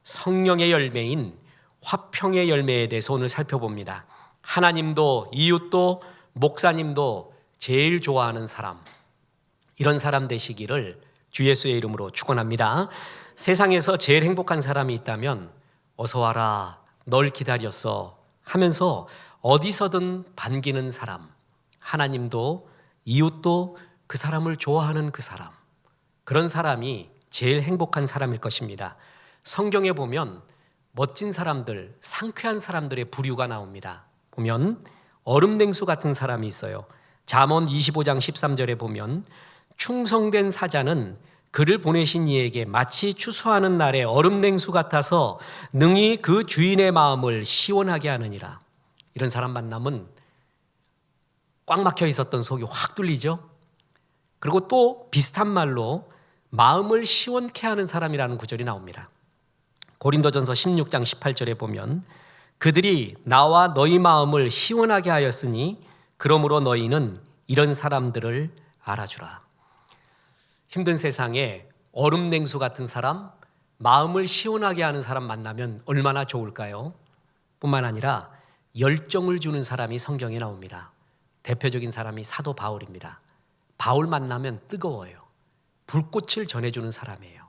성령의 열매인 화평의 열매에 대해서 오늘 살펴봅니다. 하나님도 이웃도 목사님도 제일 좋아하는 사람, 이런 사람 되시기를 주 예수의 이름으로 축원합니다. 세상에서 제일 행복한 사람이 있다면 어서 와라, 널 기다렸어 하면서 어디서든 반기는 사람, 하나님도 이웃도 그 사람을 좋아하는 그 사람, 그런 사람이 제일 행복한 사람일 것입니다. 성경에 보면 멋진 사람들, 상쾌한 사람들의 부류가 나옵니다. 보면 얼음냉수 같은 사람이 있어요. 잠언 25장 13절에 보면 충성된 사자는 그를 보내신 이에게 마치 추수하는 날의 얼음냉수 같아서 능히 그 주인의 마음을 시원하게 하느니라. 이런 사람 만나면 꽉 막혀 있었던 속이 확 뚫리죠. 그리고 또 비슷한 말로 마음을 시원케 하는 사람이라는 구절이 나옵니다. 고린도전서 16장 18절에 보면 그들이 나와 너희 마음을 시원하게 하였으니 그러므로 너희는 이런 사람들을 알아주라. 힘든 세상에 얼음냉수 같은 사람, 마음을 시원하게 하는 사람 만나면 얼마나 좋을까요? 뿐만 아니라 열정을 주는 사람이 성경에 나옵니다. 대표적인 사람이 사도 바울입니다. 바울 만나면 뜨거워요. 불꽃을 전해주는 사람이에요.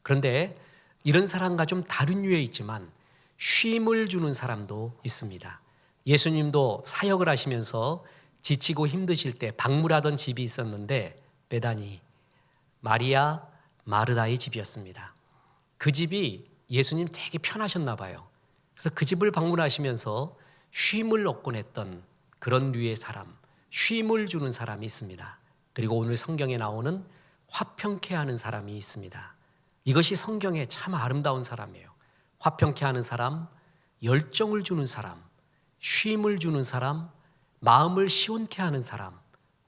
그런데 이런 사람과 좀 다른 류에 있지만 쉼을 주는 사람도 있습니다. 예수님도 사역을 하시면서 지치고 힘드실 때 방문하던 집이 있었는데 베다니, 마리아 마르다의 집이었습니다. 그 집이 예수님 되게 편하셨나 봐요. 그래서 그 집을 방문하시면서 쉼을 얻곤 했던 그런 류의 사람, 쉼을 주는 사람이 있습니다. 그리고 오늘 성경에 나오는 화평케 하는 사람이 있습니다. 이것이 성경에 참 아름다운 사람이에요. 화평케 하는 사람, 열정을 주는 사람, 쉼을 주는 사람, 마음을 시원케 하는 사람,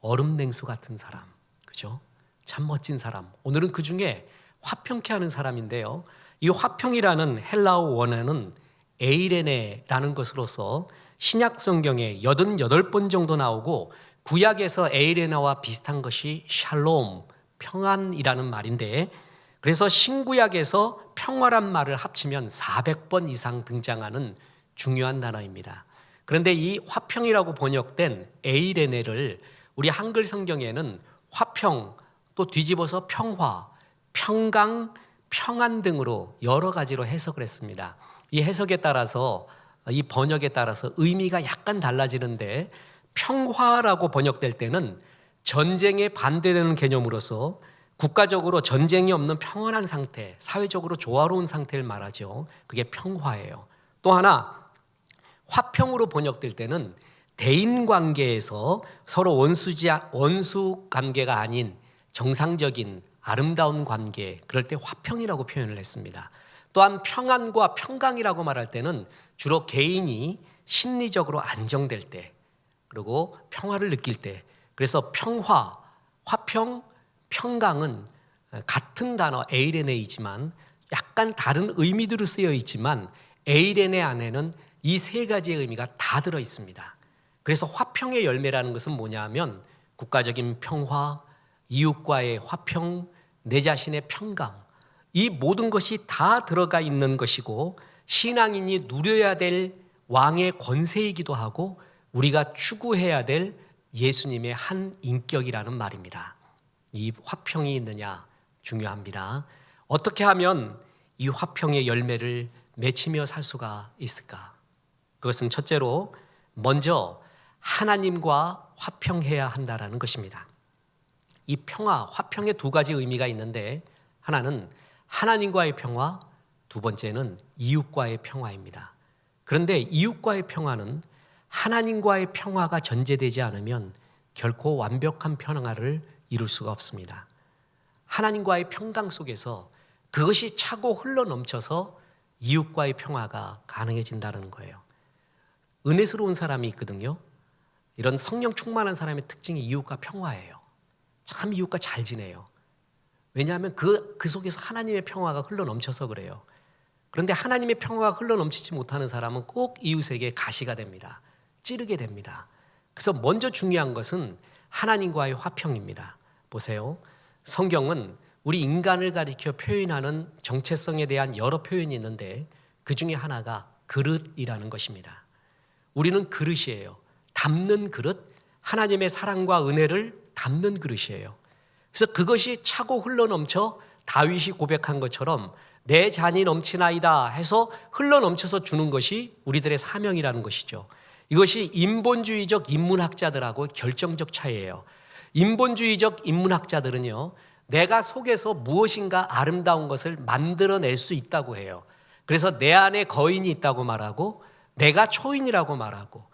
얼음냉수 같은 사람, 그죠? 참 멋진 사람. 오늘은 그 중에 화평케 하는 사람인데요. 이 화평이라는 헬라어 원어는 에이레네라는 것으로서 신약 성경에 88번 정도 나오고 구약에서 에이레나와 비슷한 것이 샬롬, 평안이라는 말인데 그래서 신구약에서 평화란 말을 합치면 400번 이상 등장하는 중요한 단어입니다. 그런데 이 화평이라고 번역된 에이레네를 우리 한글 성경에는 화평, 또 뒤집어서 평화, 평강, 평안 등으로 여러 가지로 해석을 했습니다. 이 해석에 따라서 이 번역에 따라서 의미가 약간 달라지는데 평화라고 번역될 때는 전쟁에 반대되는 개념으로서 국가적으로 전쟁이 없는 평온한 상태, 사회적으로 조화로운 상태를 말하죠. 그게 평화예요. 또 하나 화평으로 번역될 때는 대인 관계에서 서로 원수 관계가 아닌 정상적인 아름다운 관계, 그럴 때 화평이라고 표현을 했습니다. 또한 평안과 평강이라고 말할 때는 주로 개인이 심리적으로 안정될 때 그리고 평화를 느낄 때, 그래서 평화, 화평, 평강은 같은 단어 에이레네이지만 약간 다른 의미들로 쓰여 있지만 에이레네 안에는 이 세 가지의 의미가 다 들어 있습니다. 그래서 화평의 열매라는 것은 뭐냐 하면 국가적인 평화, 이웃과의 화평, 내 자신의 평강, 이 모든 것이 다 들어가 있는 것이고 신앙인이 누려야 될 왕의 권세이기도 하고 우리가 추구해야 될 예수님의 한 인격이라는 말입니다. 이 화평이 있느냐 중요합니다. 어떻게 하면 이 화평의 열매를 맺히며 살 수가 있을까? 그것은 첫째로 먼저 하나님과 화평해야 한다는 것입니다. 이 평화, 화평의 두 가지 의미가 있는데 하나는 하나님과의 평화, 두 번째는 이웃과의 평화입니다. 그런데 이웃과의 평화는 하나님과의 평화가 전제되지 않으면 결코 완벽한 평화를 이룰 수가 없습니다. 하나님과의 평강 속에서 그것이 차고 흘러넘쳐서 이웃과의 평화가 가능해진다는 거예요. 은혜스러운 사람이 있거든요. 이런 성령 충만한 사람의 특징이 이웃과 평화예요. 참 이웃과 잘 지내요. 왜냐하면 그 속에서 하나님의 평화가 흘러넘쳐서 그래요. 그런데 하나님의 평화가 흘러넘치지 못하는 사람은 꼭 이웃에게 가시가 됩니다. 찌르게 됩니다. 그래서 먼저 중요한 것은 하나님과의 화평입니다. 보세요. 성경은 우리 인간을 가리켜 표현하는 정체성에 대한 여러 표현이 있는데 그 중에 하나가 그릇이라는 것입니다. 우리는 그릇이에요. 담는 그릇, 하나님의 사랑과 은혜를 담는 그릇이에요. 그래서 그것이 차고 흘러넘쳐 다윗이 고백한 것처럼 내 잔이 넘치나이다 해서 흘러넘쳐서 주는 것이 우리들의 사명이라는 것이죠. 이것이 인본주의적 인문학자들하고 결정적 차이예요. 인본주의적 인문학자들은요, 내가 속에서 무엇인가 아름다운 것을 만들어낼 수 있다고 해요. 그래서 내 안에 거인이 있다고 말하고 내가 초인이라고 말하고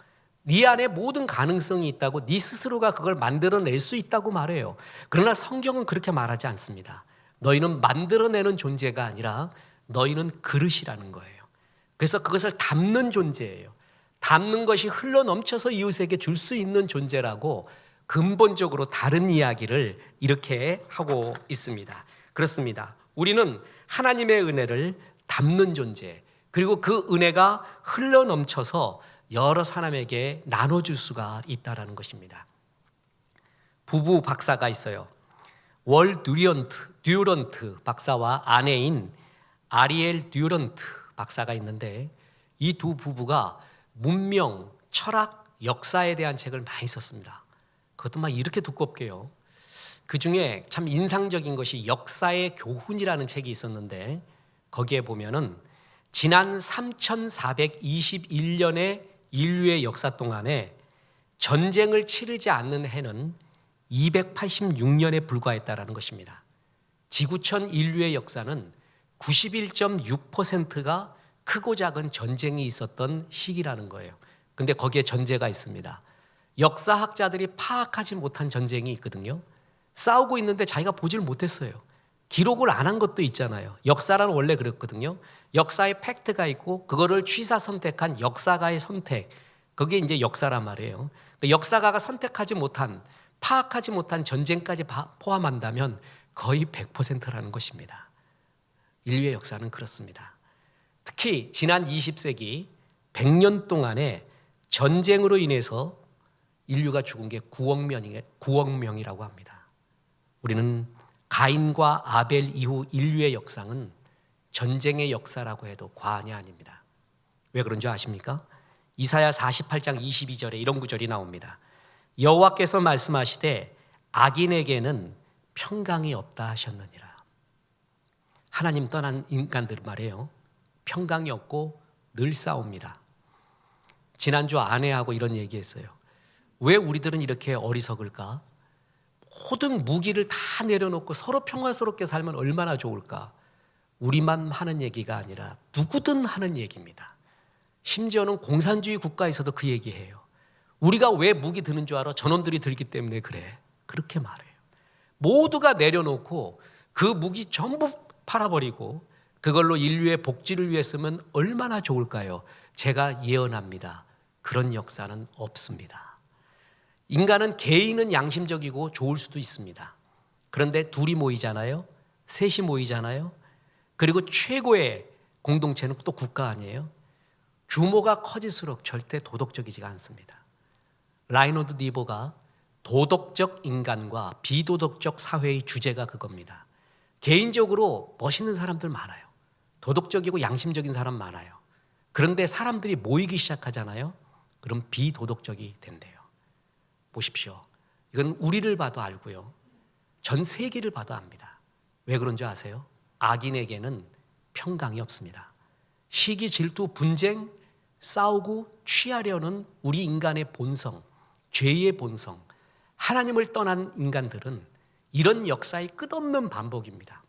네 안에 모든 가능성이 있다고 네 스스로가 그걸 만들어낼 수 있다고 말해요. 그러나 성경은 그렇게 말하지 않습니다. 너희는 만들어내는 존재가 아니라 너희는 그릇이라는 거예요. 그래서 그것을 담는 존재예요. 담는 것이 흘러넘쳐서 이웃에게 줄 수 있는 존재라고 근본적으로 다른 이야기를 이렇게 하고 있습니다. 그렇습니다. 우리는 하나님의 은혜를 담는 존재, 그리고 그 은혜가 흘러넘쳐서 여러 사람에게 나눠줄 수가 있다는 것입니다. 부부 박사가 있어요. 월 듀런트 박사와 아내인 아리엘 듀런트 박사가 있는데 이 두 부부가 문명, 철학, 역사에 대한 책을 많이 썼습니다. 그것도 막 이렇게 두껍게요. 그 중에 참 인상적인 것이 역사의 교훈이라는 책이 있었는데 거기에 보면은 지난 3421년의 인류의 역사 동안에 전쟁을 치르지 않는 해는 286년에 불과했다라는 것입니다. 지구촌 인류의 역사는 91.6%가 크고 작은 전쟁이 있었던 시기라는 거예요. 근데 거기에 전제가 있습니다. 역사학자들이 파악하지 못한 전쟁이 있거든요. 싸우고 있는데 자기가 보질 못했어요. 기록을 안 한 것도 있잖아요. 역사란 원래 그렇거든요. 역사의 팩트가 있고 그거를 취사 선택한 역사가의 선택, 그게 이제 역사란 말이에요. 역사가가 선택하지 못한, 파악하지 못한 전쟁까지 포함한다면 거의 100%라는 것입니다. 인류의 역사는 그렇습니다. 특히 지난 20세기 100년 동안에 전쟁으로 인해서 인류가 죽은 게 9억 명이라고 합니다. 우리는 가인과 아벨 이후 인류의 역사는 전쟁의 역사라고 해도 과언이 아닙니다. 왜 그런 줄 아십니까? 이사야 48장 22절에 이런 구절이 나옵니다. 여호와께서 말씀하시되 악인에게는 평강이 없다 하셨느니라. 하나님 떠난 인간들 말이에요. 평강이 없고 늘 싸웁니다. 지난주 아내하고 이런 얘기했어요. 왜 우리들은 이렇게 어리석을까? 모든 무기를 다 내려놓고 서로 평화스럽게 살면 얼마나 좋을까? 우리만 하는 얘기가 아니라 누구든 하는 얘기입니다. 심지어는 공산주의 국가에서도 그 얘기해요. 우리가 왜 무기 드는 줄 알아? 저놈들이 들기 때문에 그래. 그렇게 말해요. 모두가 내려놓고 그 무기 전부 팔아버리고 그걸로 인류의 복지를 위해 쓰면 얼마나 좋을까요? 제가 예언합니다. 그런 역사는 없습니다. 인간은 개인은 양심적이고 좋을 수도 있습니다. 그런데 둘이 모이잖아요. 셋이 모이잖아요. 그리고 최고의 공동체는 또 국가 아니에요. 규모가 커질수록 절대 도덕적이지가 않습니다. 라이노드 니보가 도덕적 인간과 비도덕적 사회의 주제가 그겁니다. 개인적으로 멋있는 사람들 많아요. 도덕적이고 양심적인 사람 많아요. 그런데 사람들이 모이기 시작하잖아요. 그럼 비도덕적이 된대요. 보십시오. 이건 우리를 봐도 알고요. 전 세계를 봐도 압니다. 왜 그런 줄 아세요? 악인에게는 평강이 없습니다. 시기, 질투, 분쟁, 싸우고 취하려는 우리 인간의 본성, 죄의 본성, 하나님을 떠난 인간들은 이런 역사의 끝없는 반복입니다.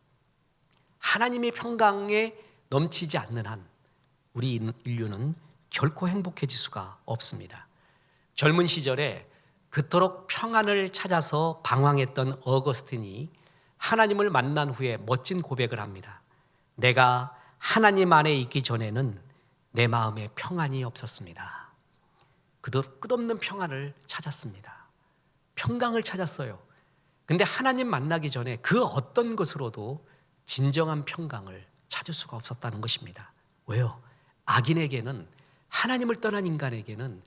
하나님의 평강에 넘치지 않는 한 우리 인류는 결코 행복해질 수가 없습니다. 젊은 시절에 그토록 평안을 찾아서 방황했던 어거스틴이 하나님을 만난 후에 멋진 고백을 합니다. 내가 하나님 안에 있기 전에는 내 마음에 평안이 없었습니다. 그도 끝없는 평안을 찾았습니다. 평강을 찾았어요. 근데 하나님 만나기 전에 그 어떤 것으로도 진정한 평강을 찾을 수가 없었다는 것입니다. 왜요? 악인에게는, 하나님을 떠난 인간에게는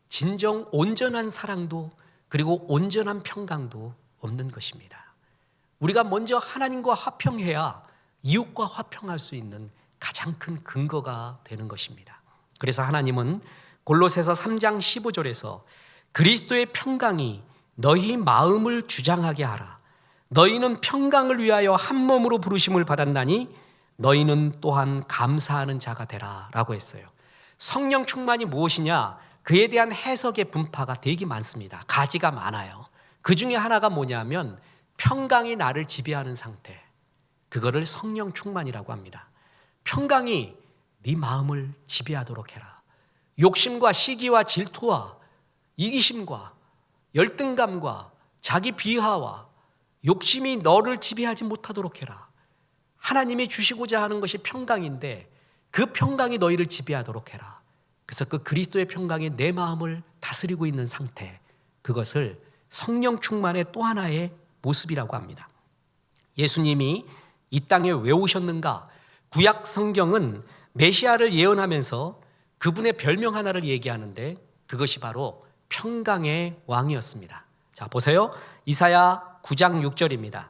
진정 온전한 사랑도 그리고 온전한 평강도 없는 것입니다. 우리가 먼저 하나님과 화평해야 이웃과 화평할 수 있는 가장 큰 근거가 되는 것입니다. 그래서 하나님은 골로새서 3장 15절에서 그리스도의 평강이 너희 마음을 주장하게 하라. 너희는 평강을 위하여 한 몸으로 부르심을 받았나니 너희는 또한 감사하는 자가 되라 라고 했어요. 성령 충만이 무엇이냐? 그에 대한 해석의 분파가 되게 많습니다. 가지가 많아요. 그 중에 하나가 뭐냐면 평강이 나를 지배하는 상태, 그거를 성령 충만이라고 합니다. 평강이 네 마음을 지배하도록 해라. 욕심과 시기와 질투와 이기심과 열등감과 자기 비하와 욕심이 너를 지배하지 못하도록 해라. 하나님이 주시고자 하는 것이 평강인데 그 평강이 너희를 지배하도록 해라. 그래서 그 그리스도의 평강이 내 마음을 다스리고 있는 상태, 그것을 성령 충만의 또 하나의 모습이라고 합니다. 예수님이 이 땅에 왜 오셨는가? 구약 성경은 메시아를 예언하면서 그분의 별명 하나를 얘기하는데 그것이 바로 평강의 왕이었습니다. 자, 보세요. 이사야 9장 6절입니다.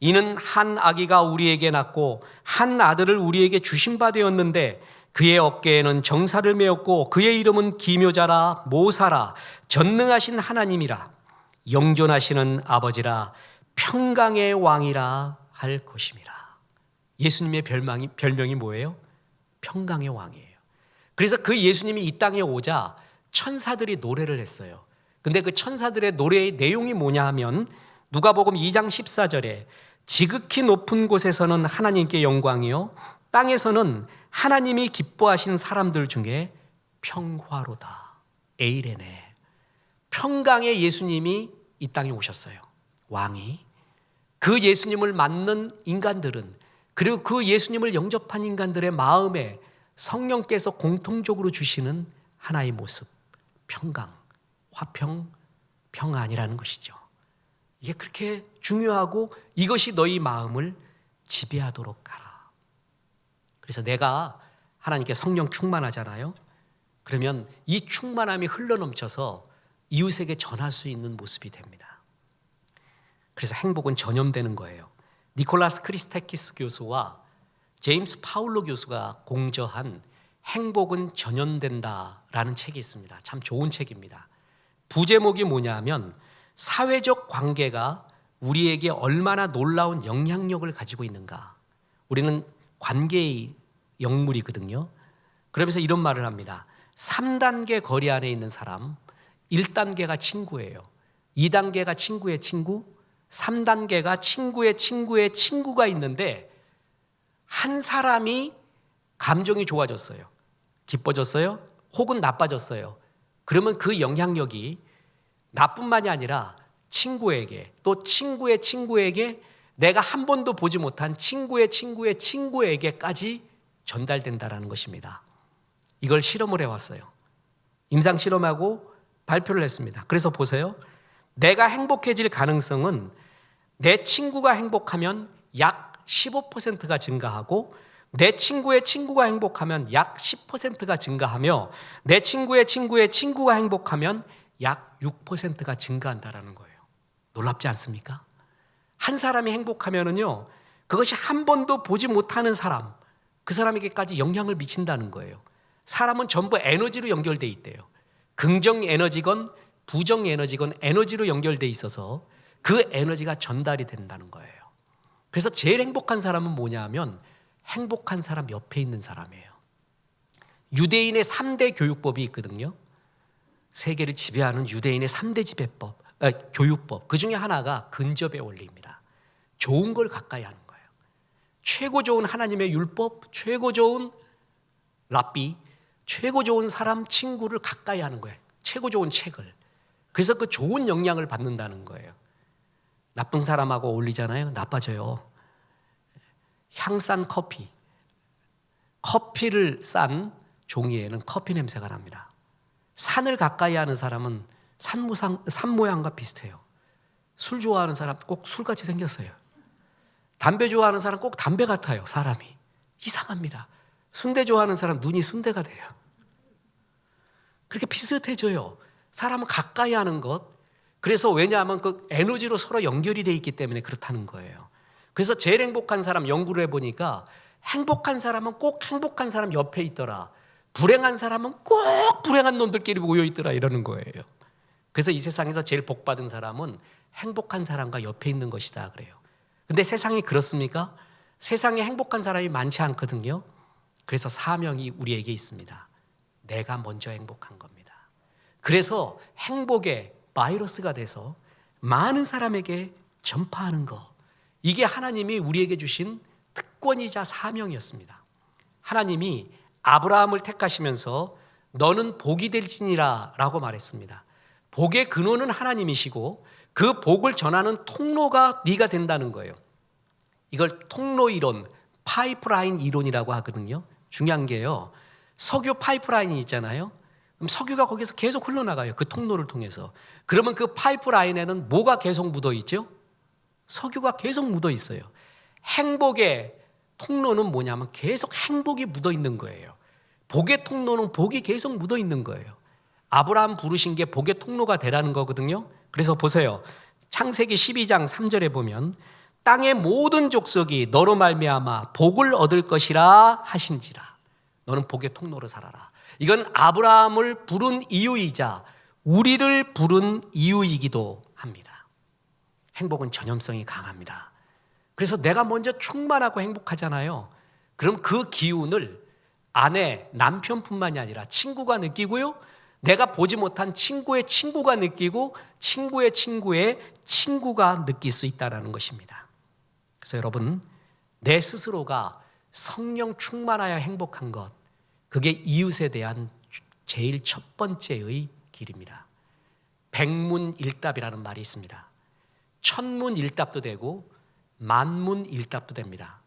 이는 한 아기가 우리에게 낳고 한 아들을 우리에게 주신 바 되었는데 그의 어깨에는 정사를 메었고 그의 이름은 기묘자라 모사라 전능하신 하나님이라 영존하시는 아버지라 평강의 왕이라 할 것임이라. 예수님의 별명이 뭐예요? 평강의 왕이에요. 그래서 그 예수님이 이 땅에 오자 천사들이 노래를 했어요. 근데 그 천사들의 노래의 내용이 뭐냐 하면 누가복음 2장 14절에 지극히 높은 곳에서는 하나님께 영광이요 땅에서는 하나님이 기뻐하신 사람들 중에 평화로다. 에이레네. 평강의 예수님이 이 땅에 오셨어요. 왕이. 그 예수님을 맞는 인간들은, 그리고 그 예수님을 영접한 인간들의 마음에 성령께서 공통적으로 주시는 하나의 모습, 평강, 화평, 평안이라는 것이죠. 이게 그렇게 중요하고 이것이 너희 마음을 지배하도록 하라. 그래서 내가 하나님께 성령 충만하잖아요. 그러면 이 충만함이 흘러넘쳐서 이웃에게 전할 수 있는 모습이 됩니다. 그래서 행복은 전염되는 거예요. 니콜라스 크리스테키스 교수와 제임스 파울로 교수가 공저한 행복은 전염된다라는 책이 있습니다. 참 좋은 책입니다. 부제목이 뭐냐 하면 사회적 관계가 우리에게 얼마나 놀라운 영향력을 가지고 있는가. 우리는 관계의 영물이거든요. 그러면서 이런 말을 합니다. 3단계 거리 안에 있는 사람, 1단계가 친구예요. 2단계가 친구의 친구, 3단계가 친구의 친구의 친구가 있는데 한 사람이 감정이 좋아졌어요. 기뻐졌어요. 혹은 나빠졌어요. 그러면 그 영향력이 나뿐만이 아니라 친구에게, 또 친구의 친구에게, 내가 한 번도 보지 못한 친구의 친구의 친구에게까지 전달된다라는 것입니다. 이걸 실험을 해왔어요. 임상 실험하고 발표를 했습니다. 그래서 보세요. 내가 행복해질 가능성은 내 친구가 행복하면 약 15%가 증가하고 내 친구의 친구가 행복하면 약 10%가 증가하며 내 친구의 친구의 친구가 행복하면 약 6%가 증가한다라는 거예요. 놀랍지 않습니까? 한 사람이 행복하면은요, 그것이 한 번도 보지 못하는 사람, 그 사람에게까지 영향을 미친다는 거예요. 사람은 전부 에너지로 연결돼 있대요. 긍정 에너지건 부정 에너지건 에너지로 연결돼 있어서 그 에너지가 전달이 된다는 거예요. 그래서 제일 행복한 사람은 뭐냐 하면 행복한 사람 옆에 있는 사람이에요. 유대인의 3대 교육법이 있거든요. 세계를 지배하는 유대인의 3대 교육법. 그 중에 하나가 근접의 원리입니다. 좋은 걸 가까이 하는 거예요. 최고 좋은 하나님의 율법, 최고 좋은 랍비, 최고 좋은 사람, 친구를 가까이 하는 거예요. 최고 좋은 책을. 그래서 그 좋은 영향을 받는다는 거예요. 나쁜 사람하고 어울리잖아요. 나빠져요. 향싼 커피를 싼 종이에는 커피 냄새가 납니다. 산을 가까이 하는 사람은 산 모양과 비슷해요. 술 좋아하는 사람 꼭 술같이 생겼어요. 담배 좋아하는 사람 꼭 담배 같아요. 사람이 이상합니다. 순대 좋아하는 사람 눈이 순대가 돼요. 그렇게 비슷해져요. 사람은 가까이 하는 것. 그래서 왜냐하면 그 에너지로 서로 연결이 돼 있기 때문에 그렇다는 거예요. 그래서 제일 행복한 사람 연구를 해보니까 행복한 사람은 꼭 행복한 사람 옆에 있더라. 불행한 사람은 꼭 불행한 놈들끼리 모여 있더라 이러는 거예요. 그래서 이 세상에서 제일 복받은 사람은 행복한 사람과 옆에 있는 것이다 그래요. 근데 세상이 그렇습니까? 세상에 행복한 사람이 많지 않거든요. 그래서 사명이 우리에게 있습니다. 내가 먼저 행복한 겁니다. 그래서 행복의 바이러스가 돼서 많은 사람에게 전파하는 것, 이게 하나님이 우리에게 주신 특권이자 사명이었습니다. 하나님이 아브라함을 택하시면서 너는 복이 될지니라 라고 말했습니다. 복의 근원은 하나님이시고 그 복을 전하는 통로가 네가 된다는 거예요. 이걸 통로 이론, 파이프라인 이론이라고 하거든요. 중요한 게요, 석유 파이프라인이 있잖아요. 그럼 석유가 거기서 계속 흘러나가요. 그 통로를 통해서. 그러면 그 파이프라인에는 뭐가 계속 묻어 있죠? 석유가 계속 묻어 있어요. 행복의 통로는 뭐냐면 계속 행복이 묻어 있는 거예요. 복의 통로는 복이 계속 묻어 있는 거예요. 아브라함 부르신 게 복의 통로가 되라는 거거든요. 그래서 보세요. 창세기 12장 3절에 보면 땅의 모든 족속이 너로 말미암아 복을 얻을 것이라 하신지라. 너는 복의 통로로 살아라. 이건 아브라함을 부른 이유이자 우리를 부른 이유이기도 합니다. 행복은 전염성이 강합니다. 그래서 내가 먼저 충만하고 행복하잖아요. 그럼 그 기운을 아내, 남편뿐만이 아니라 친구가 느끼고요, 내가 보지 못한 친구의 친구가 느끼고 친구의 친구의 친구가 느낄 수 있다는 것입니다. 그래서 여러분, 내 스스로가 성령 충만하여 행복한 것, 그게 이웃에 대한 제일 첫 번째의 길입니다. 백문일답이라는 말이 있습니다. 천문일답도 되고 만문일답도 됩니다.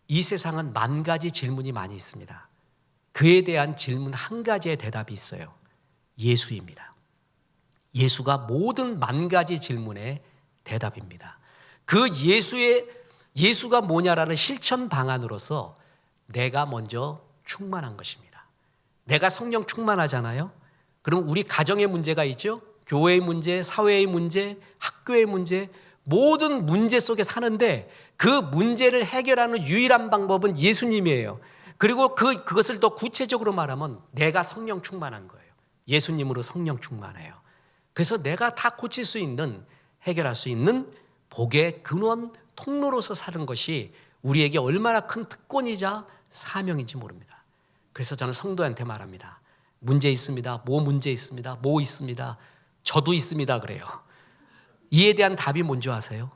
이 세상은 만 가지 질문이 많이 있습니다. 그에 대한 질문 한 가지의 대답이 있어요. 예수입니다. 예수가 모든 만 가지 질문의 대답입니다. 그 예수가 뭐냐라는 실천 방안으로서 내가 먼저 충만한 것입니다. 내가 성령 충만하잖아요. 그럼 우리 가정의 문제가 있죠. 교회의 문제, 사회의 문제, 학교의 문제, 모든 문제 속에 사는데 그 문제를 해결하는 유일한 방법은 예수님이에요. 그리고 그것을 더 구체적으로 말하면 내가 성령 충만한 거예요. 예수님으로 성령 충만해요. 그래서 내가 다 고칠 수 있는, 해결할 수 있는 복의 근원 통로로서 사는 것이 우리에게 얼마나 큰 특권이자 사명인지 모릅니다. 그래서 저는 성도한테 말합니다. 문제 있습니다. 뭐 문제 있습니다. 뭐 있습니다. 저도 있습니다. 그래요. 이에 대한 답이 뭔지 아세요?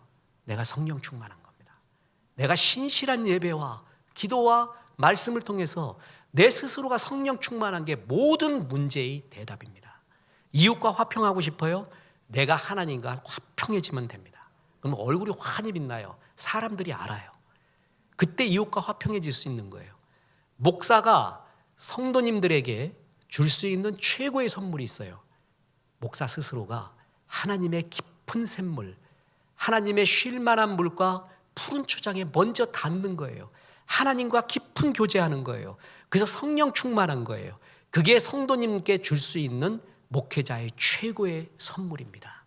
내가 성령 충만한 겁니다. 내가 신실한 예배와 기도와 말씀을 통해서 내 스스로가 성령 충만한 게 모든 문제의 대답입니다. 이웃과 화평하고 싶어요? 내가 하나님과 화평해지면 됩니다. 그럼 얼굴이 환히 빛나요. 사람들이 알아요. 그때 이웃과 화평해질 수 있는 거예요. 목사가 성도님들에게 줄 수 있는 최고의 선물이 있어요. 목사 스스로가 하나님의 깊은 샘물, 하나님의 쉴만한 물과 푸른 초장에 먼저 닿는 거예요. 하나님과 깊은 교제하는 거예요. 그래서 성령 충만한 거예요. 그게 성도님께 줄 수 있는 목회자의 최고의 선물입니다.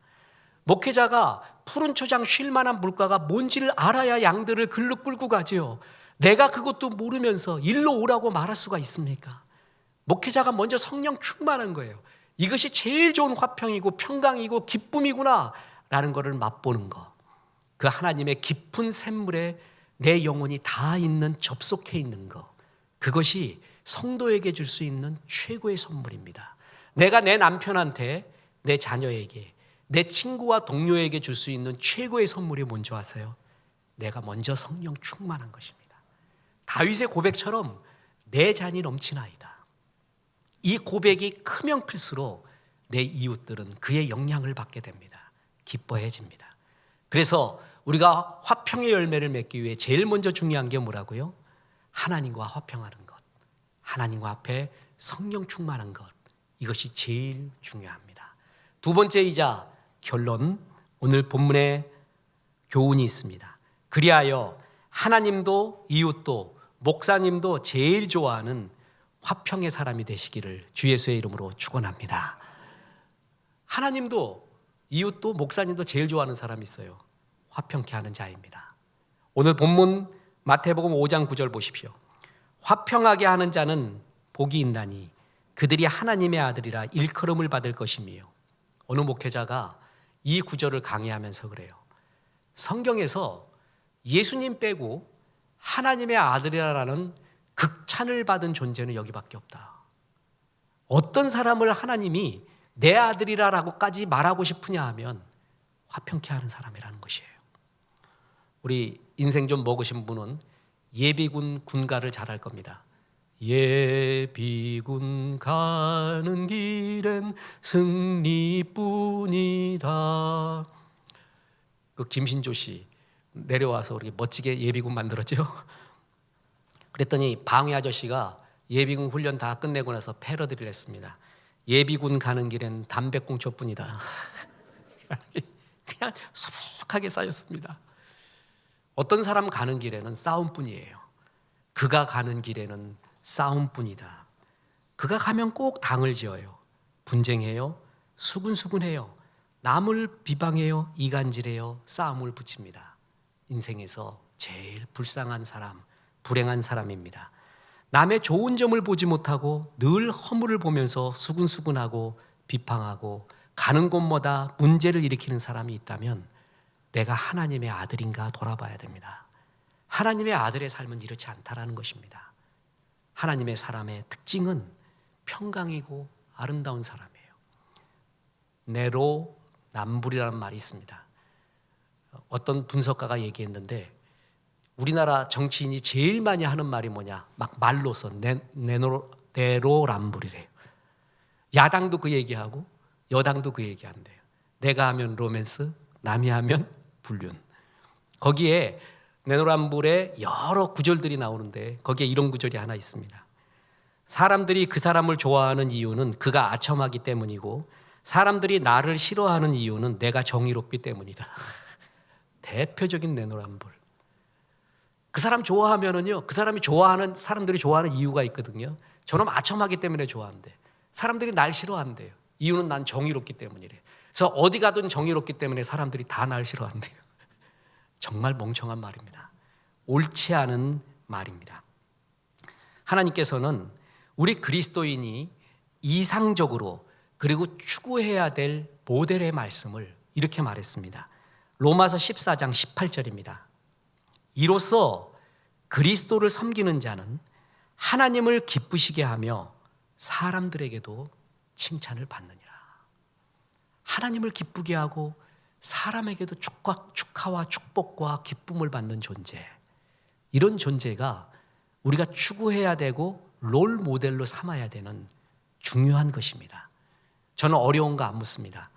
목회자가 푸른 초장 쉴만한 물가가 뭔지를 알아야 양들을 글로 끌고 가지요. 내가 그것도 모르면서 일로 오라고 말할 수가 있습니까? 목회자가 먼저 성령 충만한 거예요. 이것이 제일 좋은 화평이고 평강이고 기쁨이구나 라는 것을 맛보는 것. 그 하나님의 깊은 샘물에 내 영혼이 다 있는, 접속해 있는 것. 그것이 성도에게 줄 수 있는 최고의 선물입니다. 내가 내 남편한테, 내 자녀에게, 내 친구와 동료에게 줄 수 있는 최고의 선물이 뭔지 아세요? 내가 먼저 성령 충만한 것입니다. 다윗의 고백처럼 내 잔이 넘치나이다. 이 고백이 크면 클수록 내 이웃들은 그의 영향을 받게 됩니다. 기뻐해집니다. 그래서 우리가 화평의 열매를 맺기 위해 제일 먼저 중요한 게 뭐라고요? 하나님과 화평하는 것, 하나님과 앞에 성령 충만한 것, 이것이 제일 중요합니다. 두 번째이자 결론, 오늘 본문에 교훈이 있습니다. 그리하여 하나님도 이웃도 목사님도 제일 좋아하는 화평의 사람이 되시기를 주 예수의 이름으로 축원합니다. 하나님도 이웃도 목사님도 제일 좋아하는 사람이 있어요. 화평케 하는 자입니다. 오늘 본문 마태복음 5장 9절 보십시오. 화평하게 하는 자는 복이 있나니 그들이 하나님의 아들이라 일컬음을 받을 것이며. 어느 목회자가 이 구절을 강의하면서 그래요. 성경에서 예수님 빼고 하나님의 아들이라는 극찬을 받은 존재는 여기밖에 없다. 어떤 사람을 하나님이 내 아들이라고까지 말하고 싶으냐 하면 화평케 하는 사람이라는 것이에요. 우리 인생 좀 먹으신 분은 예비군 군가를 잘 알 겁니다. 예비군 가는 길엔 승리뿐이다. 그 김신조 씨 내려와서 우리 멋지게 예비군 만들었죠. 그랬더니 방위 아저씨가 예비군 훈련 다 끝내고 나서 패러디를 했습니다. 예비군 가는 길엔 담배꽁초뿐이다. 그냥 수북하게 쌓였습니다. 어떤 사람 가는 길에는 싸움뿐이에요. 그가 가는 길에는 싸움뿐이다. 그가 가면 꼭 당을 지어요. 분쟁해요. 수군수군해요. 남을 비방해요. 이간질해요. 싸움을 붙입니다. 인생에서 제일 불쌍한 사람, 불행한 사람입니다. 남의 좋은 점을 보지 못하고 늘 허물을 보면서 수군수군하고 비방하고 가는 곳마다 문제를 일으키는 사람이 있다면 내가 하나님의 아들인가 돌아봐야 됩니다. 하나님의 아들의 삶은 이렇지 않다라는 것입니다. 하나님의 사람의 특징은 평강이고 아름다운 사람이에요. 내로남불이라는 말이 있습니다. 어떤 분석가가 얘기했는데 우리나라 정치인이 제일 많이 하는 말이 뭐냐? 막 말로써 내로남불이래요. 야당도 그 얘기하고 여당도 그 얘기한대요. 내가 하면 로맨스, 남이 하면 불륜. 거기에 내로남불에 여러 구절들이 나오는데 거기에 이런 구절이 하나 있습니다. 사람들이 그 사람을 좋아하는 이유는 그가 아첨하기 때문이고 사람들이 나를 싫어하는 이유는 내가 정의롭기 때문이다. 대표적인 내로남불. 그 사람 좋아하면은요, 그 사람이 좋아하는, 사람들이 좋아하는 이유가 있거든요. 저놈 아첨하기 때문에 좋아한대. 사람들이 날 싫어한대요. 이유는 난 정의롭기 때문이래. 그래서 어디 가든 정의롭기 때문에 사람들이 다 날 싫어한대요. 정말 멍청한 말입니다. 옳지 않은 말입니다. 하나님께서는 우리 그리스도인이 이상적으로 그리고 추구해야 될 모델의 말씀을 이렇게 말했습니다. 로마서 14장 18절입니다. 이로써 그리스도를 섬기는 자는 하나님을 기쁘시게 하며 사람들에게도 칭찬을 받느니라. 하나님을 기쁘게 하고 사람에게도 축하와 축복과 기쁨을 받는 존재. 이런 존재가 우리가 추구해야 되고 롤 모델로 삼아야 되는 중요한 것입니다. 저는 어려운 거 안 묻습니다.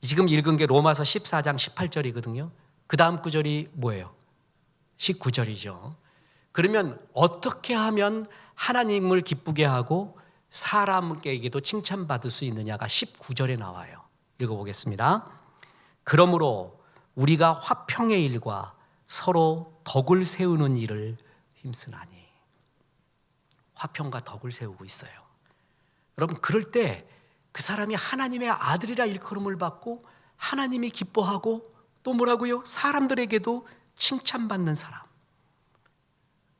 지금 읽은 게 로마서 14장 18절이거든요. 그 다음 구절이 뭐예요? 19절이죠. 그러면 어떻게 하면 하나님을 기쁘게 하고 사람에게도 칭찬받을 수 있느냐가 19절에 나와요. 읽어보겠습니다. 그러므로 우리가 화평의 일과 서로 덕을 세우는 일을 힘쓰나니. 화평과 덕을 세우고 있어요. 여러분, 그럴 때 그 사람이 하나님의 아들이라 일컬음을 받고 하나님이 기뻐하고 또 뭐라고요? 사람들에게도 칭찬받는 사람.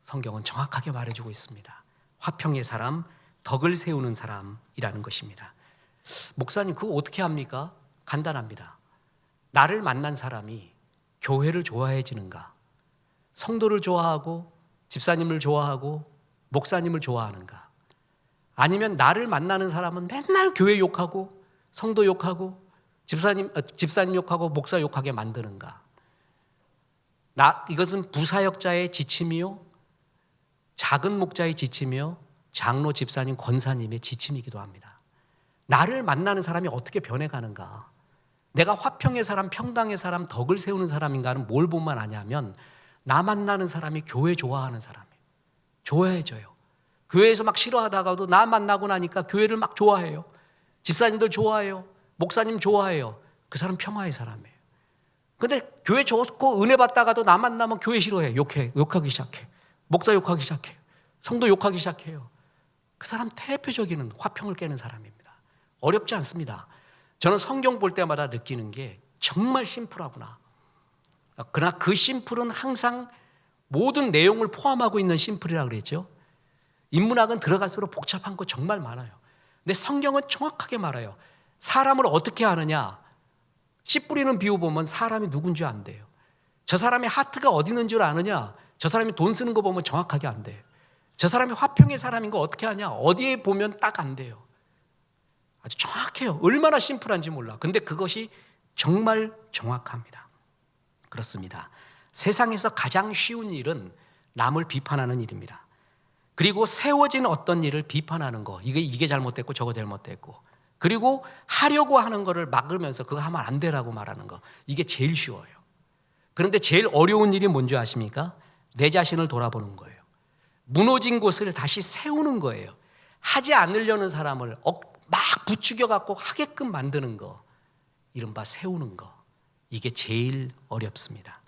성경은 정확하게 말해주고 있습니다. 화평의 사람, 덕을 세우는 사람이라는 것입니다. 목사님, 그거 어떻게 합니까? 간단합니다. 나를 만난 사람이 교회를 좋아해지는가? 성도를 좋아하고 집사님을 좋아하고 목사님을 좋아하는가? 아니면 나를 만나는 사람은 맨날 교회 욕하고 성도 욕하고 집사님 욕하고 목사 욕하게 만드는가? 이것은 부사역자의 지침이요, 작은 목자의 지침이요, 장로, 집사님, 권사님의 지침이기도 합니다. 나를 만나는 사람이 어떻게 변해가는가? 내가 화평의 사람, 평강의 사람, 덕을 세우는 사람인가는 뭘 보면 아냐면 나 만나는 사람이 교회 좋아하는 사람이에요. 좋아해져요. 교회에서 막 싫어하다가도 나 만나고 나니까 교회를 막 좋아해요. 집사님들 좋아해요. 목사님 좋아해요. 그 사람 평화의 사람이에요. 근데 교회 좋고 은혜 받다가도 나 만나면 교회 싫어해. 욕하기 시작해. 목사 욕하기 시작해요. 성도 욕하기 시작해요. 그 사람 대표적인 화평을 깨는 사람입니다. 어렵지 않습니다. 저는 성경 볼 때마다 느끼는 게 정말 심플하구나. 그러나 그 심플은 항상 모든 내용을 포함하고 있는 심플이라 그랬죠. 인문학은 들어갈수록 복잡한 거 정말 많아요. 근데 성경은 정확하게 말해요. 사람을 어떻게 아느냐? 씨 뿌리는 비유 보면 사람이 누군지 안 돼요. 저 사람의 하트가 어디 있는 줄 아느냐? 저 사람이 돈 쓰는 거 보면 정확하게 안 돼요. 저 사람이 화평의 사람인 거 어떻게 하냐? 어디에 보면 딱 안 돼요. 아주 정확해요. 얼마나 심플한지 몰라. 근데 그것이 정말 정확합니다. 그렇습니다. 세상에서 가장 쉬운 일은 남을 비판하는 일입니다. 그리고 세워진 어떤 일을 비판하는 거, 이게 잘못됐고 저거 잘못됐고, 그리고 하려고 하는 거를 막으면서 그거 하면 안 되라고 말하는 거, 이게 제일 쉬워요. 그런데 제일 어려운 일이 뭔지 아십니까? 내 자신을 돌아보는 거예요. 무너진 곳을 다시 세우는 거예요. 하지 않으려는 사람을 막 부추겨 갖고 하게끔 만드는 거, 이른바 세우는 거, 이게 제일 어렵습니다.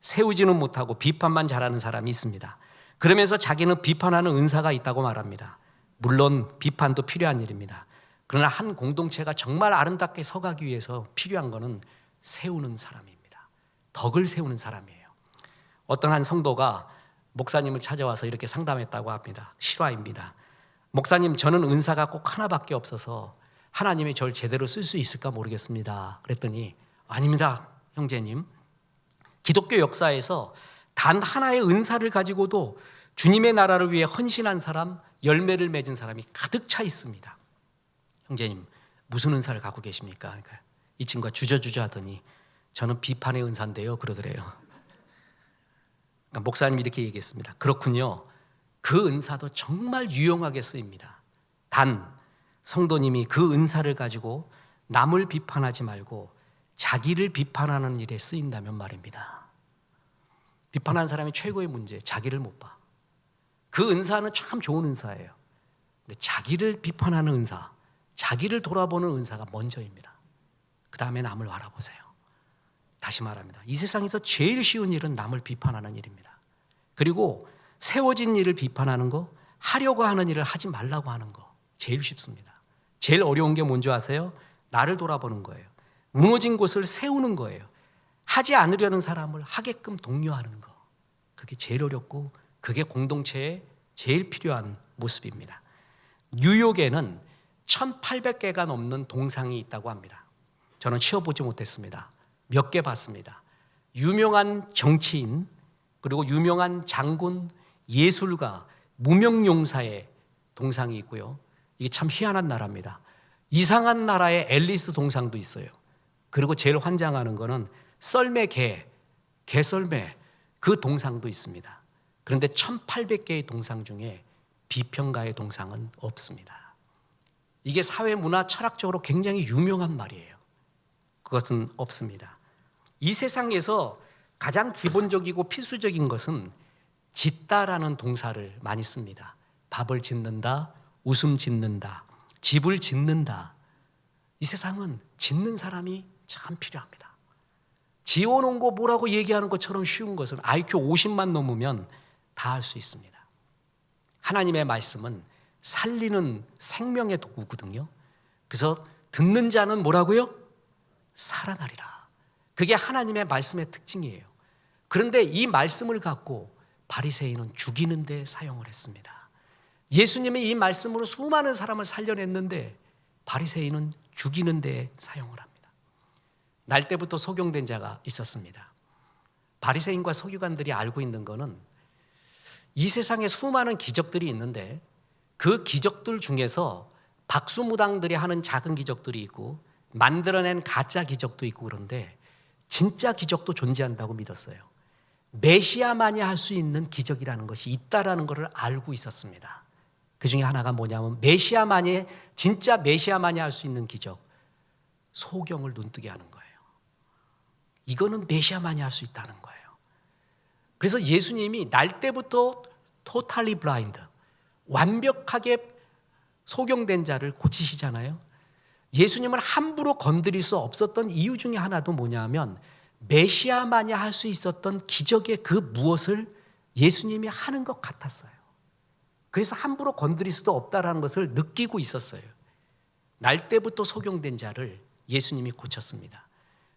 세우지는 못하고 비판만 잘하는 사람이 있습니다. 그러면서 자기는 비판하는 은사가 있다고 말합니다. 물론 비판도 필요한 일입니다. 그러나 한 공동체가 정말 아름답게 서가기 위해서 필요한 것은 세우는 사람입니다. 덕을 세우는 사람이에요. 어떤 한 성도가 목사님을 찾아와서 이렇게 상담했다고 합니다. 실화입니다. 목사님, 저는 은사가 꼭 하나밖에 없어서 하나님이 저를 제대로 쓸 수 있을까 모르겠습니다. 그랬더니 아닙니다, 형제님. 기독교 역사에서 단 하나의 은사를 가지고도 주님의 나라를 위해 헌신한 사람, 열매를 맺은 사람이 가득 차 있습니다. 형제님, 무슨 은사를 갖고 계십니까? 그러니까 이 친구가 주저주저 하더니 저는 비판의 은사인데요, 그러더래요. 그러니까 목사님이 이렇게 얘기했습니다. 그렇군요. 그 은사도 정말 유용하게 쓰입니다. 단 성도님이 그 은사를 가지고 남을 비판하지 말고 자기를 비판하는 일에 쓰인다면 말입니다. 비판하는 사람이 최고의 문제, 자기를 못 봐. 그 은사는 참 좋은 은사예요. 근데 자기를 비판하는 은사, 자기를 돌아보는 은사가 먼저입니다. 그 다음에 남을 바라보세요. 다시 말합니다. 이 세상에서 제일 쉬운 일은 남을 비판하는 일입니다. 그리고 세워진 일을 비판하는 거, 하려고 하는 일을 하지 말라고 하는 거, 제일 쉽습니다. 제일 어려운 게 뭔지 아세요? 나를 돌아보는 거예요. 무너진 곳을 세우는 거예요. 하지 않으려는 사람을 하게끔 독려하는 거. 그게 제일 어렵고 그게 공동체에 제일 필요한 모습입니다. 뉴욕에는 1800개가 넘는 동상이 있다고 합니다. 저는 치워보지 못했습니다. 몇 개 봤습니다. 유명한 정치인, 그리고 유명한 장군, 예술가, 무명용사의 동상이 있고요. 이게 참 희한한 나라입니다. 이상한 나라의 앨리스 동상도 있어요. 그리고 제일 환장하는 거는 썰매 개썰매 그 동상도 있습니다. 그런데 1800개의 동상 중에 비평가의 동상은 없습니다. 이게 사회 문화 철학적으로 굉장히 유명한 말이에요. 그것은 없습니다. 이 세상에서 가장 기본적이고 필수적인 것은 짓다라는 동사를 많이 씁니다. 밥을 짓는다, 웃음 짓는다, 집을 짓는다. 이 세상은 짓는 사람이 참 필요합니다. 지어놓은 거 뭐라고 얘기하는 것처럼 쉬운 것은 IQ 50만 넘으면 다 할 수 있습니다. 하나님의 말씀은 살리는 생명의 도구거든요. 그래서 듣는 자는 뭐라고요? 살아나리라. 그게 하나님의 말씀의 특징이에요. 그런데 이 말씀을 갖고 바리새인은 죽이는 데 사용을 했습니다. 예수님이 이 말씀으로 수많은 사람을 살려냈는데 바리새인은 죽이는 데 사용을 합니다. 날 때부터 소경된 자가 있었습니다. 바리새인과 서기관들이 알고 있는 것은 이 세상에 수많은 기적들이 있는데 그 기적들 중에서 박수무당들이 하는 작은 기적들이 있고 만들어낸 가짜 기적도 있고 그런데 진짜 기적도 존재한다고 믿었어요. 메시아만이 할 수 있는 기적이라는 것이 있다라는 것을 알고 있었습니다. 그 중에 하나가 뭐냐면 진짜 메시아만이 할 수 있는 기적, 소경을 눈뜨게 하는 거예요. 이거는 메시아만이 할 수 있다는 거예요. 그래서 예수님이 날 때부터 totally blind, 완벽하게 소경된 자를 고치시잖아요. 예수님을 함부로 건드릴 수 없었던 이유 중에 하나도 뭐냐면 메시아만이 할 수 있었던 기적의 그 무엇을 예수님이 하는 것 같았어요. 그래서 함부로 건드릴 수도 없다라는 것을 느끼고 있었어요. 날 때부터 소경된 자를 예수님이 고쳤습니다.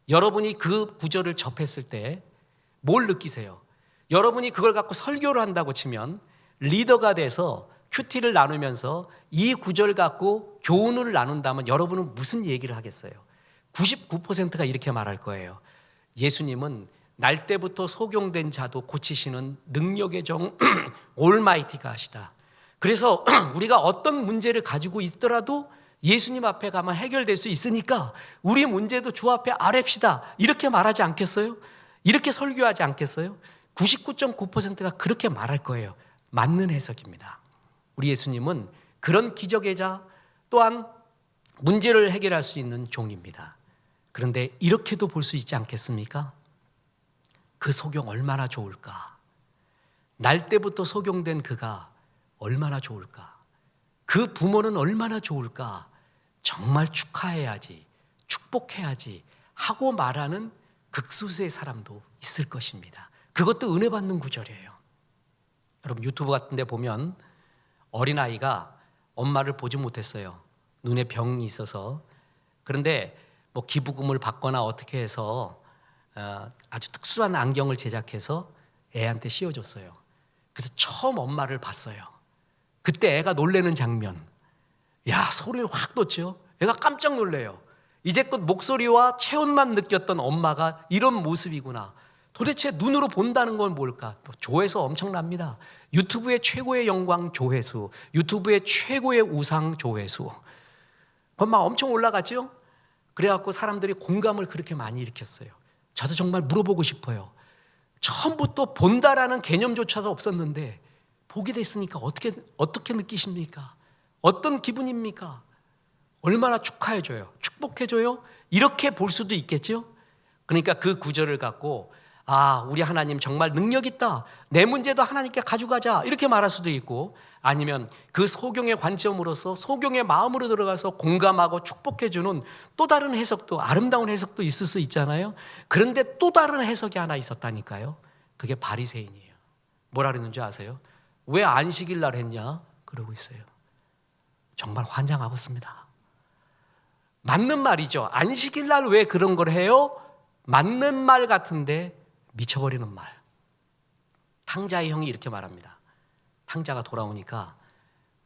여러분이 그 구절을 접했을 때 뭘 느끼세요? 여러분이 그걸 갖고 설교를 한다고 치면 리더가 돼서 큐티를 나누면서 이 구절 갖고 교훈을 나눈다면 여러분은 무슨 얘기를 하겠어요? 99%가 이렇게 말할 거예요. 예수님은 날 때부터 소경된 자도 고치시는 능력의 종 올마이티가 하시다. 그래서 우리가 어떤 문제를 가지고 있더라도 예수님 앞에 가면 해결될 수 있으니까 우리 문제도 주 앞에 아뢰시다. 이렇게 말하지 않겠어요? 이렇게 설교하지 않겠어요? 99.9%가 그렇게 말할 거예요. 맞는 해석입니다. 우리 예수님은 그런 기적의 자 또한 문제를 해결할 수 있는 종입니다. 그런데 이렇게도 볼 수 있지 않겠습니까? 그 소경 얼마나 좋을까? 날 때부터 소경된 그가 얼마나 좋을까? 그 부모는 얼마나 좋을까? 정말 축하해야지, 축복해야지 하고 말하는 극소수의 사람도 있을 것입니다. 그것도 은혜 받는 구절이에요. 여러분 유튜브 같은 데 보면 어린아이가 엄마를 보지 못했어요. 눈에 병이 있어서. 그런데 뭐 기부금을 받거나 어떻게 해서 아주 특수한 안경을 제작해서 애한테 씌워줬어요. 그래서 처음 엄마를 봤어요. 그때 애가 놀라는 장면. 야, 소리를 확 돋죠. 애가 깜짝 놀래요. 이제껏 목소리와 체온만 느꼈던 엄마가 이런 모습이구나. 도대체 눈으로 본다는 건 뭘까? 조회수 엄청납니다. 유튜브의 최고의 영광 조회수, 유튜브의 최고의 우상 조회수. 그건 막 엄청 올라갔죠? 그래갖고 사람들이 공감을 그렇게 많이 일으켰어요. 저도 정말 물어보고 싶어요. 처음부터 본다라는 개념조차도 없었는데 보게 됐으니까 어떻게 느끼십니까? 어떤 기분입니까? 얼마나 축하해줘요? 축복해줘요? 이렇게 볼 수도 있겠죠? 그러니까 그 구절을 갖고 우리 하나님 정말 능력 있다. 내 문제도 하나님께 가져가자. 이렇게 말할 수도 있고 아니면 그 소경의 관점으로서 소경의 마음으로 들어가서 공감하고 축복해주는 또 다른 해석도 아름다운 해석도 있을 수 있잖아요. 그런데 또 다른 해석이 하나 있었다니까요. 그게 바리새인이에요. 뭐라 그랬는지 아세요? 왜 안식일 날 했냐? 그러고 있어요. 정말 환장하고 있습니다. 맞는 말이죠. 안식일 날 왜 그런 걸 해요? 맞는 말 같은데 미쳐버리는 말. 탕자의 형이 이렇게 말합니다. 탕자가 돌아오니까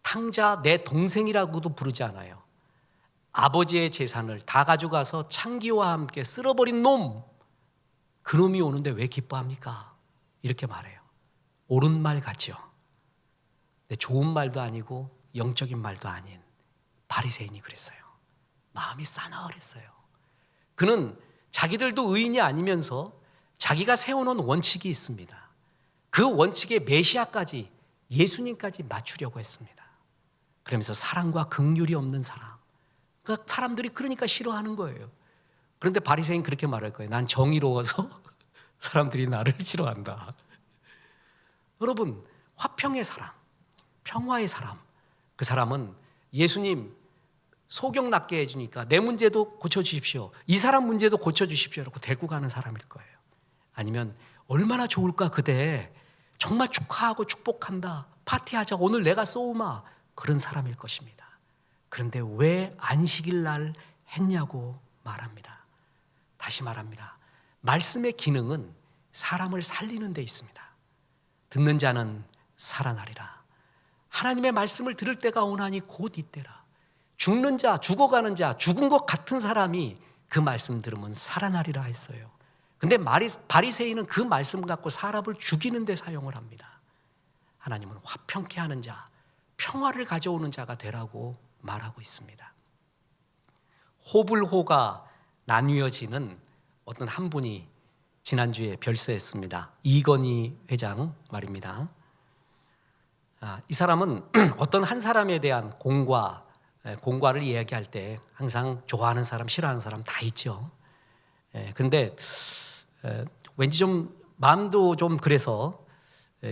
탕자 내 동생이라고도 부르지 않아요. 아버지의 재산을 다 가져가서 창기와 함께 쓸어버린 놈. 그 놈이 오는데 왜 기뻐합니까? 이렇게 말해요. 옳은 말 같죠. 근데 좋은 말도 아니고 영적인 말도 아닌 바리새인이 그랬어요. 마음이 싸늘했어요. 그는 자기들도 의인이 아니면서 자기가 세워놓은 원칙이 있습니다. 그 원칙에 메시아까지 예수님까지 맞추려고 했습니다. 그러면서 사랑과 긍휼이 없는 사람. 그러니까 사람들이 그러니까 싫어하는 거예요. 그런데 바리새인 그렇게 말할 거예요. 난 정의로워서 사람들이 나를 싫어한다. 여러분 화평의 사람, 평화의 사람. 그 사람은 예수님 소경 낫게 해주니까 내 문제도 고쳐주십시오. 이 사람 문제도 고쳐주십시오. 라고 데리고 가는 사람일 거예요. 아니면 얼마나 좋을까 그대 정말 축하하고 축복한다. 파티하자. 오늘 내가 쏘우마. 그런 사람일 것입니다. 그런데 왜 안식일 날 했냐고 말합니다. 다시 말합니다. 말씀의 기능은 사람을 살리는 데 있습니다. 듣는 자는 살아나리라. 하나님의 말씀을 들을 때가 오나니 곧 이때라. 죽는 자, 죽어가는 자, 죽은 것 같은 사람이 그 말씀 들으면 살아나리라 했어요. 근데 바리새인은 그 말씀 갖고 사람을 죽이는 데 사용을 합니다. 하나님은 화평케 하는 자, 평화를 가져오는 자가 되라고 말하고 있습니다. 호불호가 나뉘어지는 어떤 한 분이 지난주에 별세했습니다. 이건희 회장 말입니다. 이 사람은 어떤 한 사람에 대한 공과를 이야기할 때 항상 좋아하는 사람, 싫어하는 사람 다 있죠. 그런데 왠지 좀 마음도 좀 그래서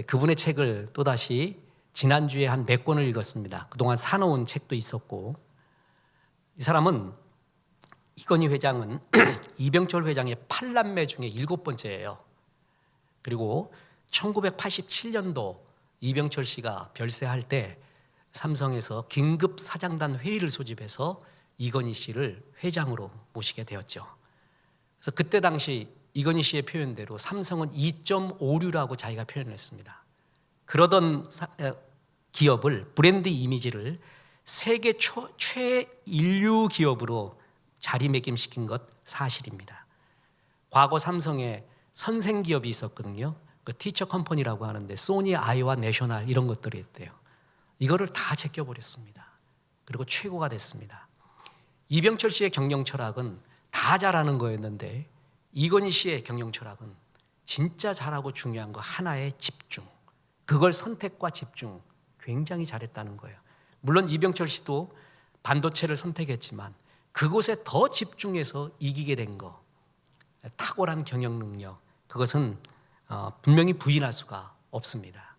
그분의 책을 또다시 지난주에 한 몇 권을 읽었습니다. 그동안 사놓은 책도 있었고, 이 사람은 이건희 회장은 이병철 회장의 8남매 중에 7번째예요. 그리고 1987년도 이병철 씨가 별세할 때 삼성에서 긴급 사장단 회의를 소집해서 이건희 씨를 회장으로 모시게 되었죠. 그래서 그때 당시 이건희 씨의 표현대로 삼성은 2.5류라고 자기가 표현했습니다. 그러던 기업을, 브랜드 이미지를 세계 최인류 기업으로 자리매김시킨 것 사실입니다. 과거 삼성에 선생 기업이 있었거든요. 그 티처 컴퍼니라고 하는데 소니, 아이와 내셔널 이런 것들이 있대요. 이거를 다 제껴버렸습니다. 그리고 최고가 됐습니다. 이병철 씨의 경영 철학은 다 잘하는 거였는데 이건희 씨의 경영 철학은 진짜 잘하고 중요한 거 하나의 집중. 그걸 선택과 집중 굉장히 잘했다는 거예요. 물론 이병철 씨도 반도체를 선택했지만 그곳에 더 집중해서 이기게 된 거, 탁월한 경영 능력, 그것은 분명히 부인할 수가 없습니다.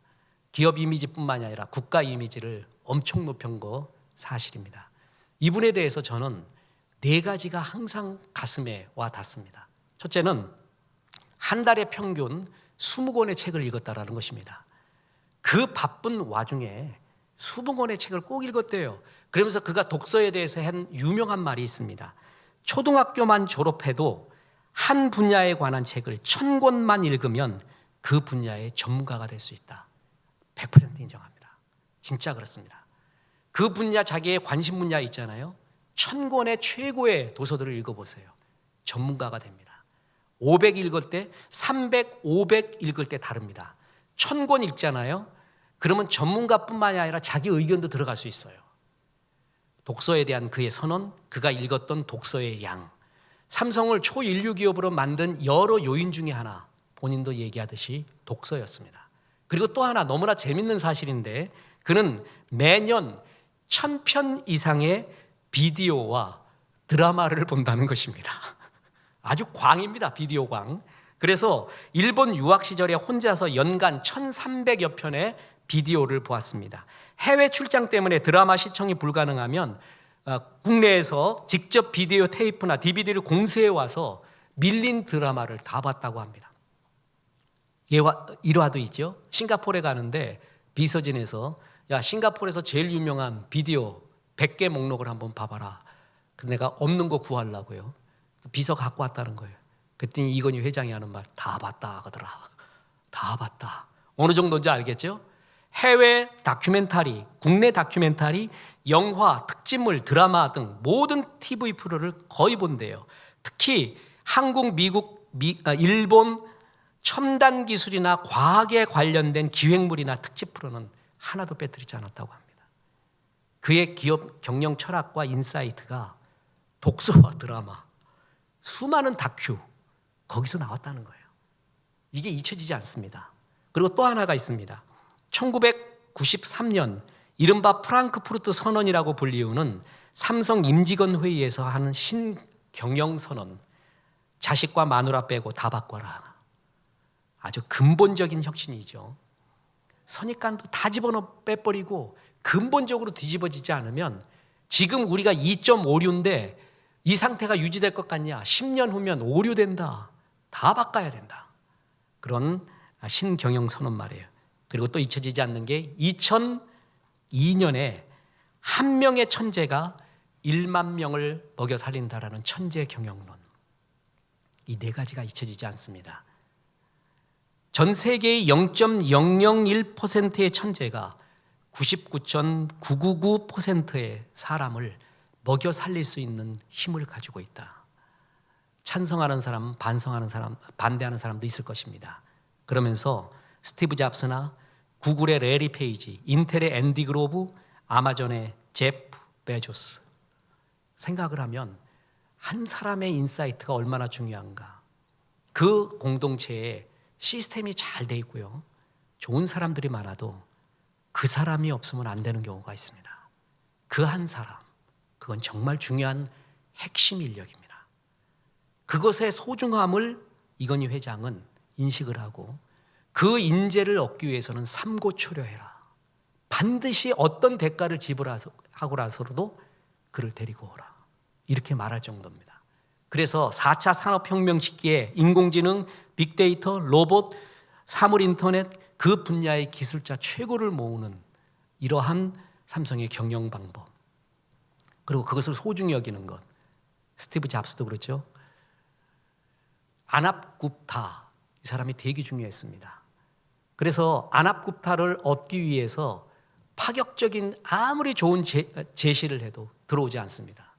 기업 이미지뿐만이 아니라 국가 이미지를 엄청 높인 거 사실입니다. 이분에 대해서 저는 4가지가 항상 가슴에 와 닿습니다. 첫째는 한 달에 평균 20권의 책을 읽었다라는 것입니다. 그 바쁜 와중에 20권의 책을 꼭 읽었대요. 그러면서 그가 독서에 대해서 한 유명한 말이 있습니다. 초등학교만 졸업해도 한 분야에 관한 책을 1000권만 읽으면 그 분야의 전문가가 될 수 있다. 100% 인정합니다. 진짜 그렇습니다. 그 분야, 자기의 관심 분야 있잖아요. 1000권의 최고의 도서들을 읽어보세요. 전문가가 됩니다. 500 읽을 때, 300, 500 읽을 때 다릅니다. 1000권 읽잖아요. 그러면 전문가뿐만이 아니라 자기 의견도 들어갈 수 있어요. 독서에 대한 그의 선언, 그가 읽었던 독서의 양, 삼성을 초인류 기업으로 만든 여러 요인 중에 하나, 본인도 얘기하듯이 독서였습니다. 그리고 또 하나 너무나 재밌는 사실인데 그는 매년 1000편 이상의 비디오와 드라마를 본다는 것입니다. 아주 광입니다. 비디오 광. 그래서 일본 유학 시절에 혼자서 연간 1300여 편의 비디오를 보았습니다. 해외 출장 때문에 드라마 시청이 불가능하면 국내에서 직접 비디오 테이프나 DVD를 공수해 와서 밀린 드라마를 다 봤다고 합니다. 일화도 있죠. 싱가포르에 가는데 비서진에서 야, 싱가포르에서 제일 유명한 비디오 100개 목록을 한번 봐봐라. 내가 없는 거 구하려고요. 비서 갖고 왔다는 거예요. 그랬더니 이건희 회장이 하는 말, 다 봤다 하더라. 다 봤다. 어느 정도인지 알겠죠? 해외 다큐멘터리, 국내 다큐멘터리, 영화, 특집물, 드라마 등 모든 TV 프로를 거의 본대요. 특히 한국, 미국, 일본 첨단 기술이나 과학에 관련된 기획물이나 특집 프로는 하나도 빼뜨리지 않았다고 합니다. 그의 기업 경영 철학과 인사이트가 독서와 드라마, 수많은 다큐, 거기서 나왔다는 거예요. 이게 잊혀지지 않습니다. 그리고 또 하나가 있습니다. 1993년 이른바 프랑크푸르트 선언이라고 불리우는 삼성 임직원 회의에서 하는 신경영 선언, 자식과 마누라 빼고 다 바꿔라. 아주 근본적인 혁신이죠. 선입관도 다 집어넣어 빼버리고 근본적으로 뒤집어지지 않으면 지금 우리가 2.5류인데 이 상태가 유지될 것 같냐? 10년 후면 5류 된다. 다 바꿔야 된다. 그런 신경영 선언 말이에요. 그리고 또 잊혀지지 않는 게 2002년에 한 명의 천재가 1만 명을 먹여 살린다라는 천재 경영론. 이 4가지가 잊혀지지 않습니다. 전 세계의 0.001%의 천재가 99.999%의 사람을 먹여 살릴 수 있는 힘을 가지고 있다. 찬성하는 사람, 반성하는 사람, 반대하는 사람도 있을 것입니다. 그러면서 스티브 잡스나 구글의 레리 페이지, 인텔의 앤디 그로브, 아마존의 제프 베조스. 생각을 하면 한 사람의 인사이트가 얼마나 중요한가. 그 공동체에 시스템이 잘 돼 있고요. 좋은 사람들이 많아도 그 사람이 없으면 안 되는 경우가 있습니다. 그 한 사람, 그건 정말 중요한 핵심 인력입니다. 그것의 소중함을 이건희 회장은 인식을 하고 그 인재를 얻기 위해서는 삼고초려해라. 반드시 어떤 대가를 지불하고라서도 그를 데리고 오라. 이렇게 말할 정도입니다. 그래서 4차 산업혁명 시기에 인공지능, 빅데이터, 로봇, 사물인터넷 그 분야의 기술자 최고를 모으는 이러한 삼성의 경영 방법. 그리고 그것을 소중히 여기는 것. 스티브 잡스도 그렇죠. 아납굽타, 이 사람이 되게 중요했습니다. 그래서 아납굽타를 얻기 위해서 파격적인 아무리 좋은 제시를 해도 들어오지 않습니다.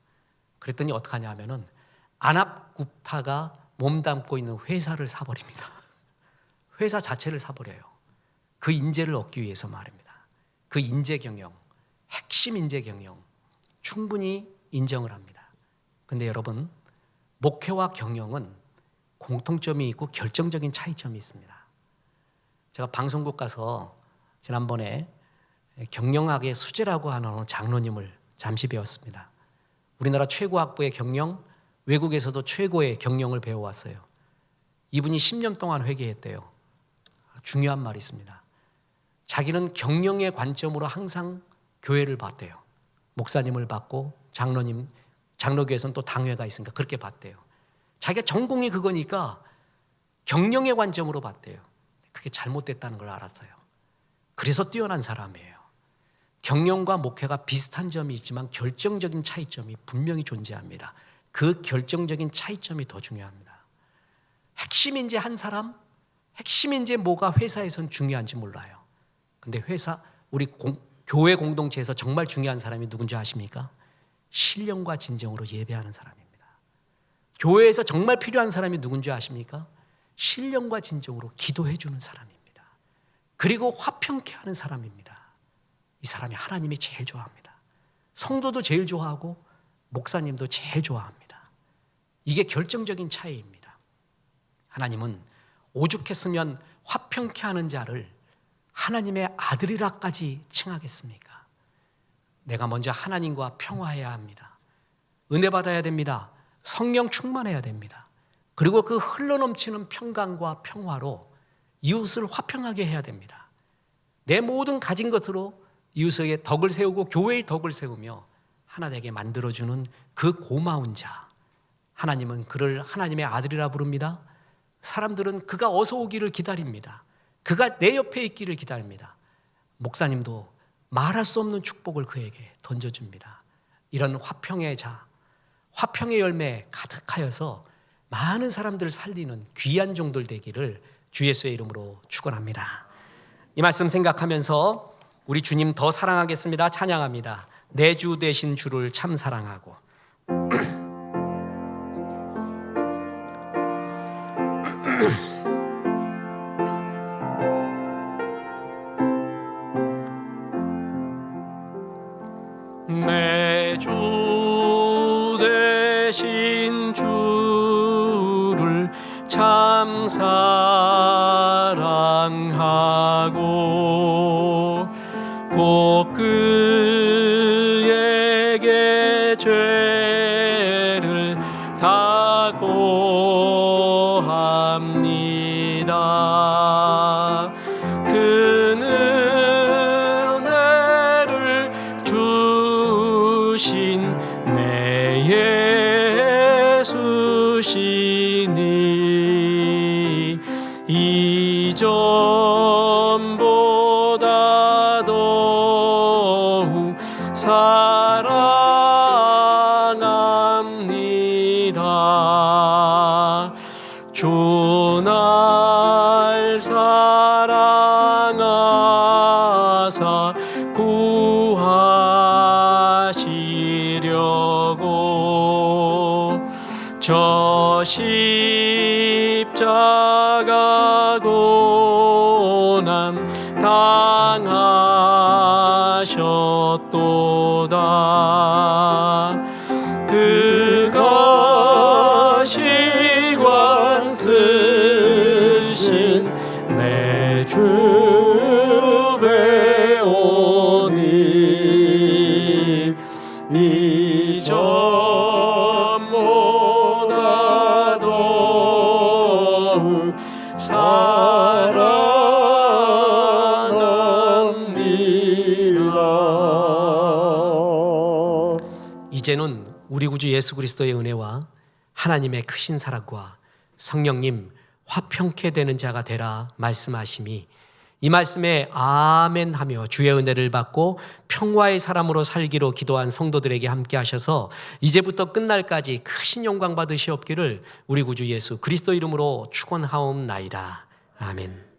그랬더니 어떡하냐 하면은 아납굽타가 몸담고 있는 회사를 사버립니다. 회사 자체를 사버려요. 그 인재를 얻기 위해서 말입니다. 그 인재 경영, 핵심 인재 경영 충분히 인정을 합니다. 근데 여러분, 목회와 경영은 공통점이 있고 결정적인 차이점이 있습니다. 제가 방송국 가서 지난번에 경영학의 수제라고 하는 장로님을 잠시 배웠습니다. 우리나라 최고 학부의 경영, 외국에서도 최고의 경영을 배워왔어요. 이분이 10년 동안 회계했대요. 중요한 말이 있습니다. 자기는 경영의 관점으로 항상 교회를 봤대요. 목사님을 봤고 장로님, 장로교에서는 또 당회가 있으니까 그렇게 봤대요. 자기가 전공이 그거니까 경영의 관점으로 봤대요. 그게 잘못됐다는 걸 알았어요. 그래서 뛰어난 사람이에요. 경영과 목회가 비슷한 점이 있지만 결정적인 차이점이 분명히 존재합니다. 그 결정적인 차이점이 더 중요합니다. 핵심 인재 한 사람, 핵심 인재 뭐가 회사에선 중요한지 몰라요. 근데 우리 교회 공동체에서 정말 중요한 사람이 누군지 아십니까? 신령과 진정으로 예배하는 사람입니다. 교회에서 정말 필요한 사람이 누군지 아십니까? 신령과 진정으로 기도해 주는 사람입니다. 그리고 화평케 하는 사람입니다. 이 사람이 하나님이 제일 좋아합니다. 성도도 제일 좋아하고 목사님도 제일 좋아합니다. 이게 결정적인 차이입니다. 하나님은 오죽했으면 화평케 하는 자를 하나님의 아들이라까지 칭하겠습니까? 내가 먼저 하나님과 평화해야 합니다. 은혜 받아야 됩니다. 성령 충만해야 됩니다. 그리고 그 흘러넘치는 평강과 평화로 이웃을 화평하게 해야 됩니다. 내 모든 가진 것으로 이웃에게 덕을 세우고 교회의 덕을 세우며 하나 되게 만들어주는 그 고마운 자, 하나님은 그를 하나님의 아들이라 부릅니다. 사람들은 그가 어서 오기를 기다립니다. 그가 내 옆에 있기를 기다립니다. 목사님도 말할 수 없는 축복을 그에게 던져줍니다. 이런 화평의 자, 화평의 열매 가득하여서 많은 사람들을 살리는 귀한 종들 되기를 주 예수의 이름으로 축원합니다. 이 말씀 생각하면서 우리 주님 더 사랑하겠습니다. 찬양합니다. 내 주 되신 주를 참 사랑하고. 내 주 되신 주를 참 사랑하고 곧 그에게 죄를 다 고합니다. 그 은혜를 주신 내 예수시니 이전보다 더욱 사랑합니다. 주 날 사랑하사 구하시려고 저 십자가 고난 당하셨도다. 그가 시관 쓰신 내 주 배오니 이전보다 더욱 사랑합니다. 이제는 우리 구주 예수 그리스도의 은혜와 하나님의 크신 사랑과 성령님 화평케 되는 자가 되라 말씀하심이 이 말씀에 아멘 하며 주의 은혜를 받고 평화의 사람으로 살기로 기도한 성도들에게 함께 하셔서 이제부터 끝날까지 크신 영광 받으시옵기를 우리 구주 예수 그리스도 이름으로 축원하옵나이다. 아멘.